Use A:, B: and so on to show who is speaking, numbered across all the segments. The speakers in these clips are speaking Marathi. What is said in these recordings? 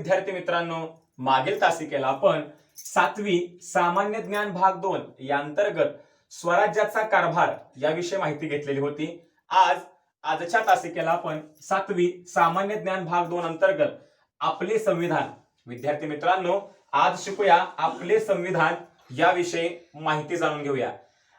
A: विद्यार्थी मित्रांनो, मागील तासिकेला आपण 7वी सामान्य ज्ञान भाग 2 या अंतर्गत स्वराज्याचा कारभार याविषयी माहिती घेतलेली होती। आजच्या तासिकेला आपण 7वी सामान्य ज्ञान भाग 2 अंतर्गत आपले संविधान, विद्यार्थी मित्रांनो आज शिकूया आपले संविधान याविषयी माहिती जाणून घेऊया।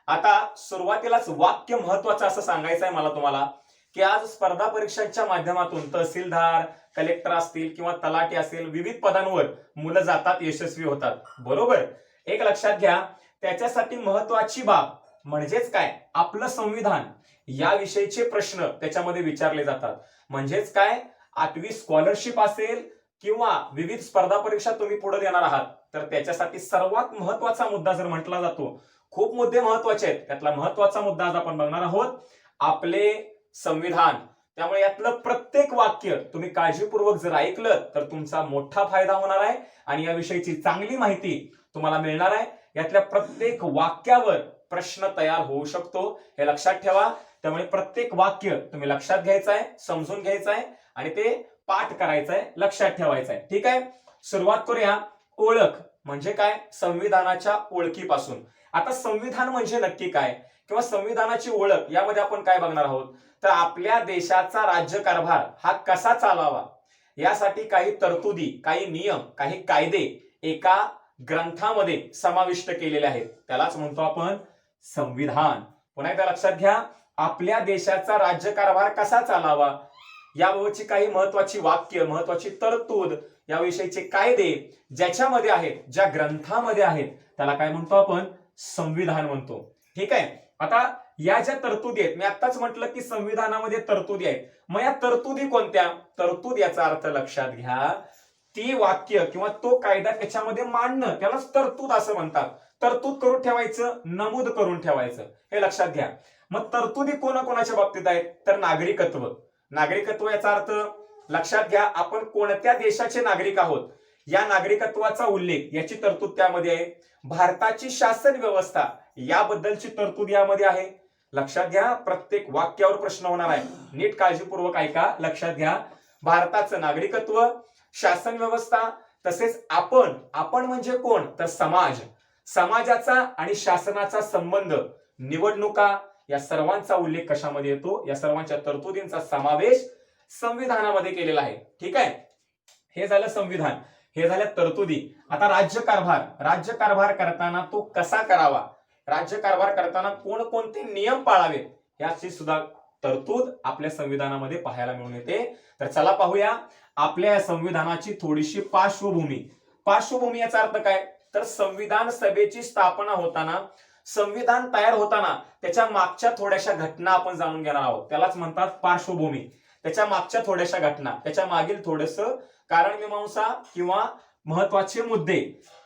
A: आता सुरुवातीलाच वाक्य महत्त्वाचं असं सांगायचं आहे मला तुम्हाला की आज स्पर्धा परीक्षांच्या माध्यमातून तहसीलदार, कलेक्टर असतील किंवा तलाठी असेल, विविध पदांवर मुलं जातात, यशस्वी होतात, बरोबर। एक लक्षात घ्या, त्याच्यासाठी महत्त्वाची बाब म्हणजेच काय, आपलं संविधान याविषयीचे प्रश्न त्याच्यामध्ये विचारले जातात। म्हणजेच काय, 8वी स्कॉलरशिप असेल किंवा विविध स्पर्धा परीक्षा तुम्ही पुढे देणार आहात तर त्याच्यासाठी सर्वात महत्त्वाचा मुद्दा जर म्हटला जातो, खूप मुद्दे महत्त्वाचे आहेत, त्यातला महत्त्वाचा मुद्दा आज आपण बघणार आहोत, आपले संविधान। त्यामुळे यातलं प्रत्येक वाक्य तुम्ही काळजीपूर्वक जर ऐकलं तर तुमचा मोठा फायदा होणार आहे आणि याविषयीची चांगली माहिती तुम्हाला मिळणार आहे। यातल्या प्रत्येक वाक्यावर प्रश्न तयार होऊ शकतो, हे लक्षात ठेवा। त्यामुळे प्रत्येक वाक्य तुम्ही लक्षात घ्यायचं आहे, समजून घ्यायचं आहे आणि ते पाठ करायचं आहे, लक्षात ठेवायचं आहे, ठीक आहे। सुरुवात करूया। ओळख म्हणजे काय, संविधानाच्या ओळखीपासून। आता संविधान म्हणजे नक्की काय किंवा संविधानाची ओळख यामध्ये आपण काय बघणार आहोत, तर आपल्या देशाचा राज्यकारभार हा कसा चालावा यासाठी काही तरतुदी, काही नियम, काही कायदे एका ग्रंथामध्ये समाविष्ट केलेले आहेत, त्यालाच म्हणतो आपण संविधान। पुन्हा एकदा लक्षात घ्या, आपल्या देशाचा राज्यकारभार कसा चालावा याबाबतची काही महत्त्वाची वाक्य, महत्त्वाची तरतूद, याविषयीचे कायदे ज्याच्यामध्ये आहेत, ज्या ग्रंथामध्ये आहेत, त्याला काय म्हणतो आपण, संविधान म्हणतो, ठीक आहे। आता या ज्या तरतुदी आहेत, मी आताच म्हटलं की संविधानामध्ये तरतुदी आहेत, मग या तरतुदी कोणत्या, तरतूद याचा अर्थ लक्षात घ्या, ती वाक्य किंवा तो कायदा त्याच्यामध्ये मांडणं त्यालाच तरतूद असं म्हणतात। तरतूद करून ठेवायचं, नमूद करून ठेवायचं, हे लक्षात घ्या। मग तरतुदी कोणाकोणाच्या बाबतीत आहेत, तर नागरिकत्व। नागरिकत्व याचा अर्थ लक्षात घ्या, आपण कोणत्या देशाचे नागरिक आहोत या नागरिकत्वाचा उल्लेख, याची तरतूद त्यामध्ये आहे। भारताची शासन व्यवस्था याबद्दलची तरतूद यामध्ये आहे, लक्षात घ्या। प्रत्येक वाक्यावर प्रश्न होणार आहे, नीट काळजीपूर्वक ऐका, लक्षात घ्या। भारताचं नागरिकत्व, शासन व्यवस्था, तसेच आपण म्हणजे कोण, तर समाज, समाजाचा आणि शासनाचा संबंध, निवडणुका, या सर्वांचा उल्लेख कशामध्ये येतो, या सर्वांच्या तरतुदींचा समावेश संविधानामध्ये केलेला आहे, ठीक आहे। हे झालं संविधान, हे झाल्या तरतुदी। आता राज्यकारभार करताना तो कसा करावा, राज्यकारभार करताना कोणकोणते नियम पाळावेत याची सुद्धा तरतूद आपल्या संविधानामध्ये पाहायला मिळून येते। तर चला पाहूया आपल्या संविधानाची थोडीशी पार्श्वभूमी याचा अर्थ काय, तर संविधान सभेची स्थापना होताना, संविधान तयार होताना त्याच्या मागच्या थोड्याशा घटना आपण जाणून घेणार आहोत, त्यालाच म्हणतात पार्श्वभूमी। त्याच्या मागच्या थोड्याशा घटना, त्याच्या मागील थोडंसं कारण मीमांसा किंवा महत्वाचे मुद्दे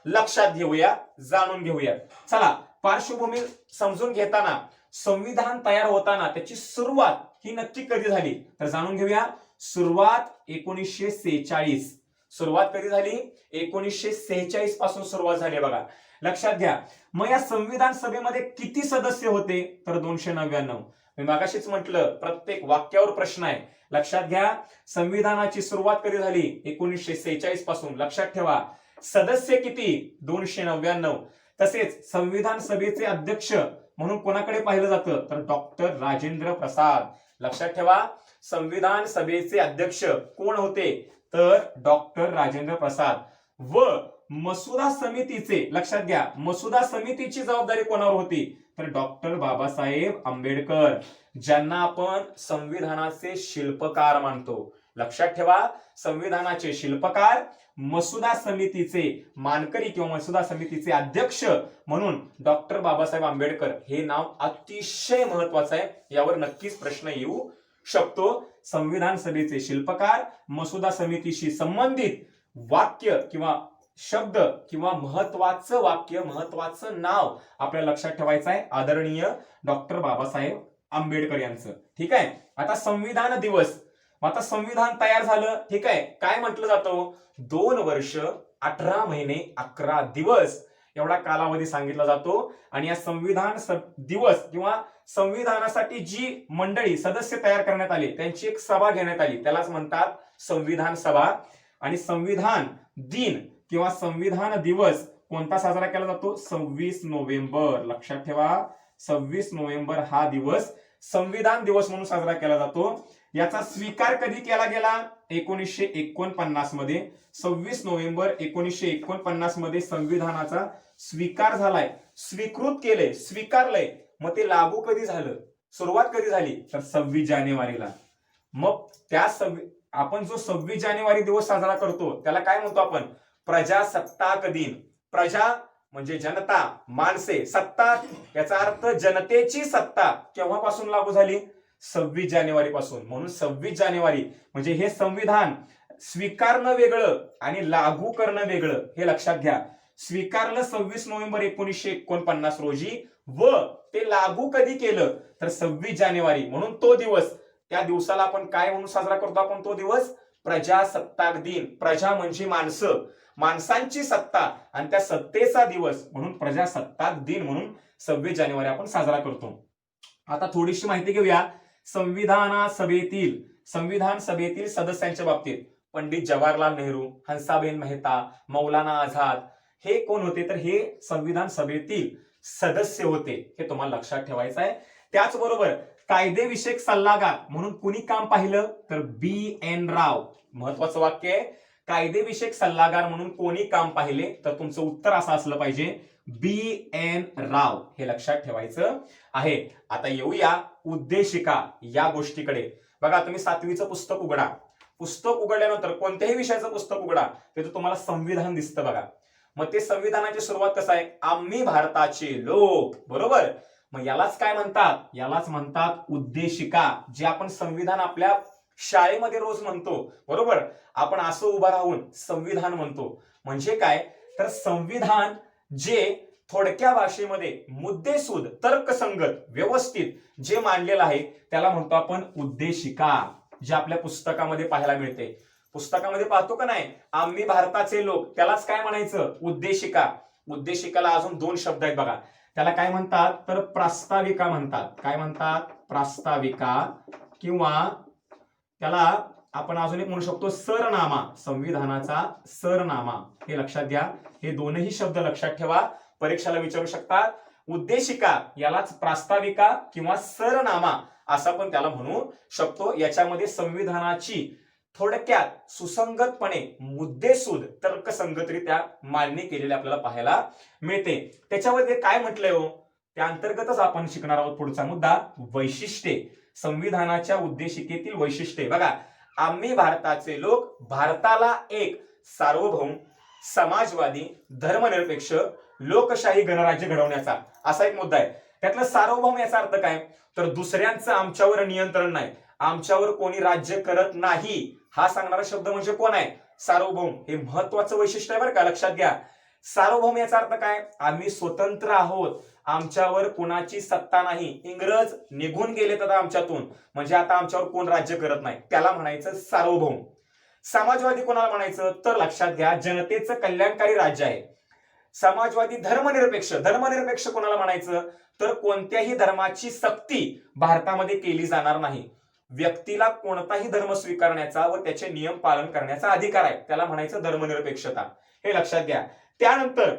A: लक्षात घेऊया, जाणून घेऊया। चला, पार्श्वभूमी समजून घेताना, संविधान तयार होताना त्याची सुरुवात ही नक्की कधी झाली तर जाणून घेऊया। सुरुवात 1946, सुरुवात कधी झाली, 1946 पासून सुरुवात झाली बघा, लक्षात घ्या। मग या संविधान सभेमध्ये किती सदस्य होते, तर 299। मी मागाशीच म्हटलं प्रत्येक वाक्यावर प्रश्न आहे, लक्षात घ्या। संविधानाची सुरुवात कधी झाली, 1946 पासून, लक्षात ठेवा। सदस्य किती, 299। तसेच संविधान सभेचे अध्यक्ष म्हणून कोणाकडे पाहिलं जातं, तर डॉक्टर राजेंद्र प्रसाद, लक्षात ठेवा। संविधान सभेचे अध्यक्ष कोण होते, तर डॉक्टर राजेंद्र प्रसाद। व मसुदा समितीचे, लक्षात घ्या, मसुदा समितीची जबाबदारी कोणावर होती, तर डॉक्टर बाबासाहेब आंबेडकर, ज्यांना आपण संविधानाचे शिल्पकार मानतो, लक्षात ठेवा। संविधानाचे शिल्पकार, मसुदा समितीचे मानकरी किंवा मसुदा समितीचे अध्यक्ष म्हणून डॉक्टर बाबासाहेब आंबेडकर, हे नाव अतिशय महत्वाचं आहे, यावर नक्कीच प्रश्न येऊ शकतो। संविधान सभेचे शिल्पकार, मसुदा समितीशी संबंधित वाक्य किंवा शब्द किंवा महत्वाचं वाक्य, महत्वाचं नाव आपल्याला लक्षात ठेवायचं आहे, आदरणीय डॉक्टर बाबासाहेब आंबेडकर यांचं, ठीक आहे। आता संविधान दिवस, आता संविधान तयार झालं, ठीक आहे, काय म्हटलं जातं, 2 वर्ष 18 महिने 11 दिवस एवढा कालावधी सांगितला जातो। आणि या संविधान दिवस किंवा संविधानासाठी जी मंडळी, सदस्य तयार करण्यात आले, त्यांची एक सभा घेण्यात आली, त्यालाच म्हणतात संविधान सभा। आणि संविधान दिन किंवा संविधान दिवस कोणता साजरा केला जातो? 26 नोव्हेंबर. लक्षात ठेवा, 26 नोव्हेंबर हा दिवस संविधान दिवस म्हणून साजरा केला जातो. याचा स्वीकार कधी केला गेला? 1949 मध्ये. 26 नोव्हेंबर 1949 मध्ये संविधानाचा स्वीकार झालाय, स्वीकृत केले, स्वीकारलंय. मग ते लागू कधी झालं, सुरुवात कधी झाली? तर 26 जानेवारीला. मग आपण जो 26 जानेवारी दिवस साजरा करतो त्याला काय म्हणतो आपण? प्रजासत्ताक दिन. प्रजा म्हणजे जनता, माणसे, सत्ता याचा अर्थ जनतेची सत्ता केव्हापासून लागू झाली? 26 जानेवारी पासून. म्हणून 26 जानेवारी म्हणजे हे संविधान स्वीकारणं वेगळं आणि लागू करणं वेगळं, हे लक्षात घ्या. स्वीकारलं 26 नोव्हेंबर 1949 रोजी व ते लागू कधी केलं? तर 26 जानेवारी. म्हणून तो दिवस, त्या दिवसाला आपण काय म्हणून साजरा करतो? आपण तो दिवस प्रजासत्ताक दिन. प्रजा म्हणजे माणसं, माणसांची सत्ता आणि त्या सत्तेचा दिवस म्हणून प्रजासत्ताक दिन म्हणून 26 जानेवारी आपण साजरा करतो. आता थोडीशी माहिती घेऊया संविधान सभेतील सदस्यांच्या बाबतीत. पंडित जवाहरलाल नेहरू, हंसाबेन मेहता, मौलाना आझाद हे कोण होते? तर हे संविधान सभेतील सदस्य होते. हे तुम्हाला लक्षात ठेवायचं आहे. त्याचबरोबर कायदेविषयक सल्लागार म्हणून कुणी काम पाहिलं? तर B.N. राव. महत्वाचं वाक्य आहे, कायदेविषयक सल्लागार म्हणून कोणी काम पाहिले? तर तुमचं उत्तर असं असलं पाहिजे B.N. राव. हे लक्षात ठेवायचं आहे. आता येऊया उद्देशिका या गोष्टीकडे. बघा, तुम्ही 7वीचं पुस्तक उघडा. पुस्तक उघडल्यानंतर कोणत्याही विषयाचं पुस्तक उघडा, तिथं तुम्हाला संविधान दिसतं बघा. मग ते संविधानाची सुरुवात कसं आहे? आम्ही भारताचे लोक. बरोबर. मग यालाच काय म्हणतात? यालाच म्हणतात उद्देशिका. जे आपण संविधान आपल्या शाळेमध्ये रोज म्हणतो. बरोबर. आपण असं उभं राहून संविधान म्हणतो. म्हणजे काय? तर संविधान जे थोडक्या भाषेमध्ये मुद्देसूद, तर्कसंगत, व्यवस्थित जे मांडलेलं आहे त्याला म्हणतो आपण उद्देशिका. जे आपल्या पुस्तकामध्ये पाहायला मिळते. पुस्तकामध्ये पाहतो का नाही, आम्ही भारताचे लोक, त्यालाच काय म्हणायचं? उद्देशिका. उद्देशिकाला अजून 2 शब्द आहेत बघा. त्याला काय म्हणतात? तर प्रास्ताविका म्हणतात. काय म्हणतात? प्रास्ताविका. किंवा त्याला आपण अजून एक म्हणू शकतो सरनामा. संविधानाचा सरनामा. हे लक्षात घ्या. हे दोनही शब्द लक्षात ठेवा, परीक्षेला विचारू शकतात. उद्देशिका यालाच प्रास्ताविका किंवा सरनामा असं पण त्याला म्हणू शकतो. याच्यामध्ये संविधानाची थोडक्यात सुसंगतपणे मुद्देसूद तर्कसंगतरित्या मांडणी केलेली आपल्याला पाहायला मिळते. त्याच्यामध्ये काय म्हटलंय हो, त्या अंतर्गतच आपण शिकणार आहोत. पुढचा मुद्दा वैशिष्ट्ये. संविधानाच्या उद्देशिकेतील वैशिष्ट्ये. बघा, आम्ही भारताचे लोक भारताला एक सार्वभौम, समाजवादी, धर्मनिरपेक्ष, लोकशाही गणराज्य घडवण्याचा असा एक मुद्दा आहे. त्यातलं सार्वभौम याचा अर्थ काय? तर दुसऱ्यांचं आमच्यावर नियंत्रण नाही, आमच्यावर कोणी राज्य करत नाही, हा सांगणारा शब्द म्हणजे कोण आहे? सार्वभौम. हे महत्वाचं वैशिष्ट्य आहे बरं का, लक्षात घ्या. सार्वभौम याचा अर्थ काय? आम्ही स्वतंत्र आहोत, आमच्यावर कोणाची सत्ता नाही. इंग्रज निघून गेले तर आमच्यातून, म्हणजे आता आमच्यावर कोण राज्य करत नाही, त्याला म्हणायचं सार्वभौम. समाजवादी कोणाला म्हणायचं? तर लक्षात घ्या, जनतेचं कल्याणकारी राज्य आहे. समाजवादी. धर्मनिरपेक्ष. धर्मनिरपेक्ष कोणाला म्हणायचं? तर कोणत्याही धर्माची सक्ती भारतामध्ये केली जाणार नाही. व्यक्तीला कोणताही धर्म स्वीकारण्याचा व त्याचे नियम पालन करण्याचा अधिकार आहे, त्याला म्हणायचं धर्मनिरपेक्षता. हे लक्षात घ्या. त्यानंतर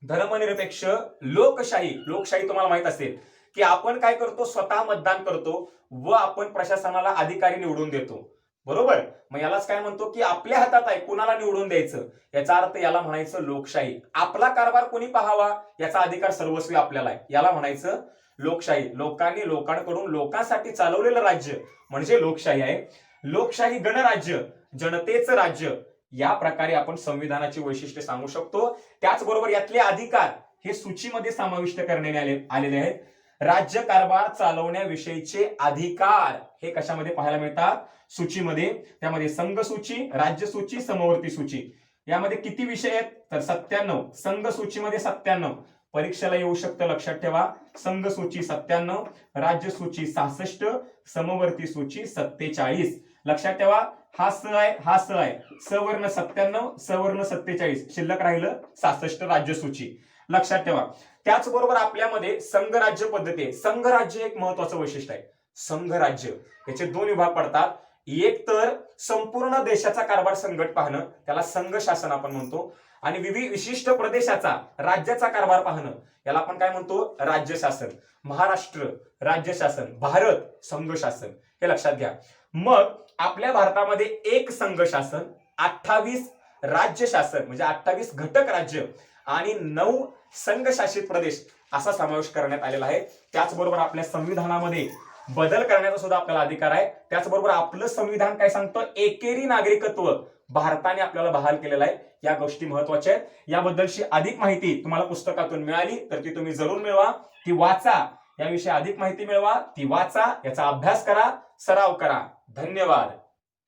A: धर्मनिरपेक्ष. लोकशाही. लोकशाही तुम्हाला माहित असेल की आपण काय करतो? स्वतः मतदान करतो व आपण प्रशासनाला अधिकारी निवडून देतो. बरोबर. मग यालाच काय म्हणतो की आपल्या हातात आहे कुणाला निवडून द्यायचं. याचा अर्थ याला म्हणायचं लोकशाही. आपला कारभार कोणी पाहावा याचा अधिकार सर्वस्वी आपल्याला आहे, याला म्हणायचं लोकशाही. लोकांनी लोकांकडून लोकांसाठी चालवलेलं राज्य म्हणजे लोकशाही आहे. लोकशाही गणराज्य, जनतेचं राज्य. या प्रकारे आपण संविधानाची वैशिष्ट्ये सांगू शकतो. त्याचबरोबर यातले अधिकार हे सूचीमध्ये समाविष्ट करण्यात आलेले आहेत. राज्य कारभार चालवण्याविषयीचे अधिकार हे कशामध्ये पाहायला मिळतात? सूचीमध्ये. त्यामध्ये संघ सूची, राज्य सूची, समवर्ती सूची. यामध्ये किती विषय आहेत? तर 97. संघ सूचीमध्ये 97. परीक्षेला येऊ शकतं, लक्षात ठेवा. संघ सूची 97, राज्य सूची 66, समवर्ती सूची 47. लक्षात ठेवा, हा स आहे, हा स आहे. सवर्ण 97, सवर्ण 47, शिल्लक राहिलं 66 राज्य सूची. लक्षात ठेवा. त्याचबरोबर आपल्यामध्ये संघराज्य पद्धती आहे. संघराज्य एक महत्वाचं वैशिष्ट्य आहे. संघराज्य याचे 2 विभाग पडतात. एक तर संपूर्ण देशाचा कारभार संघट पाहणं, त्याला संघ शासन आपण म्हणतो, आणि विशिष्ट प्रदेशाचा राज्याचा कारभार पाहणं, याला आपण काय म्हणतो, राज्य शासन. महाराष्ट्र राज्य शासन, भारत संघ शासन, हे लक्षात घ्या. मग आपल्या भारतामध्ये एक संघ शासन, 28 राज्य शासन म्हणजे 28 घटक राज्य आणि 9 संघ शासित प्रदेश असा समावेश करण्यात आलेला आहे. त्याचबरोबर आपल्या संविधानामध्ये बदल करण्याचा सुद्धा आपल्याला अधिकार आहे. त्याचबरोबर आपलं संविधान काय सांगतं, एकेरी नागरिकत्व भारताने आपल्याला बहाल केलेलं आहे. या गोष्टी महत्वाच्या आहेत. याबद्दलची अधिक माहिती तुम्हाला पुस्तकातून मिळाली तर ती तुम्ही जरूर मिळवा, ती वाचा. याविषयी अधिक माहिती मिळवा, ती वाचा, याचा अभ्यास करा, सराव करा. धन्यवाद.